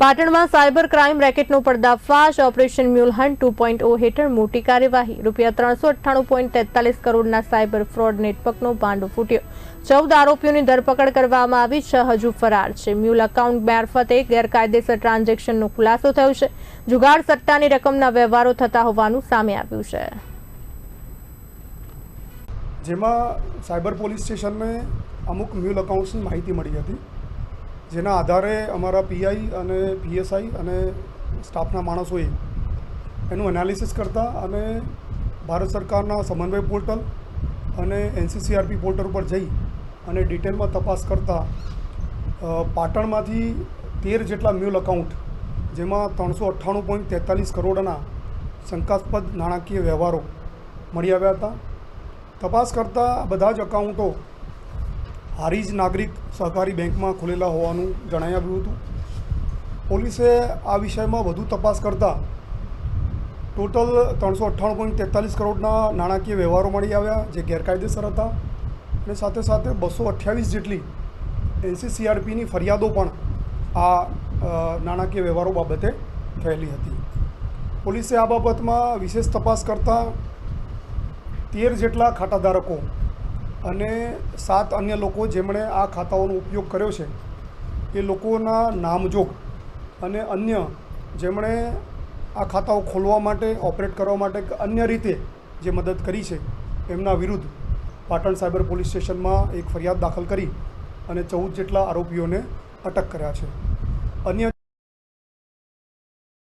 પાટણમાં cyber crime રેકેટનો પર્દાફાશ. Operation mule hunt 2.0 હેઠળ મોટી કાર્યવાહી. ₹398.43 કરોડના સાયબર ફ્રોડ નેટવર્કનો ભાંડો ફૂટ્યો. 14 આરોપીઓની ધરપકડ કરવામાં આવી. 6 હજુ ફરાર છે. મ્યુલ એકાઉન્ટ મારફતે ગેરકાયદેસર ટ્રાન્ઝેક્શનનો ખુલાસો થયો છે. જુગાડ સટ્ટાની રકમના વ્યવહારો થતા હોવાનું સામે આવ્યું છે. જેમાં સાયબર પોલીસ સ્ટેશનને અમુક મ્યુલ એકાઉન્ટ્સની માહિતી મળી હતી, જેના આધારે અમારા પીઆઈ અને પીએસઆઈ અને સ્ટાફના માણસોએ એનું એનાલિસિસ કરતા અને ભારત સરકારના સમન્વય પોર્ટલ અને એનસીસીઆરપી પોર્ટલ ઉપર જઈ અને ડિટેલમાં તપાસ કરતા પાટણમાંથી 13 જેટલા મ્યુલ એકાઉન્ટ, જેમાં 398.43 કરોડના શંકાસ્પદ નાણાકીય વ્યવહારો મળી આવ્યા હતા. તપાસ કરતાં બધા જ એકાઉન્ટો હારીજ નાગરિક સહકારી બેંકમાં ખુલેલા હોવાનું જણાઈ આવ્યું હતું. પોલીસે આ વિષયમાં વધુ તપાસ કરતાં ટોટલ 398.43 કરોડના નાણાકીય વ્યવહારો મળી આવ્યા, જે ગેરકાયદેસર હતા, અને સાથે સાથે 228 જેટલી એનસીસીઆરપીની ફરિયાદો પણ આ નાણાકીય વ્યવહારો બાબતે થયેલી હતી. પોલીસે આ બાબતમાં વિશેષ તપાસ કરતાં 13 જેટલા ખાતાધારકો અને 7 અન્ય લોકો જેમણે આ ખાતાઓનો ઉપયોગ કર્યો છે એ લોકોના નામજોગ અને અન્ય જેમણે આ ખાતાઓ ખોલવા માટે, ઓપરેટ કરવા માટે અન્ય રીતે જે મદદ કરી છે એમના વિરુદ્ધ પાટણ સાયબર પોલીસ સ્ટેશનમાં એક ફરિયાદ દાખલ કરી અને 14 જેટલા આરોપીઓને અટક કર્યા છે. અન્ય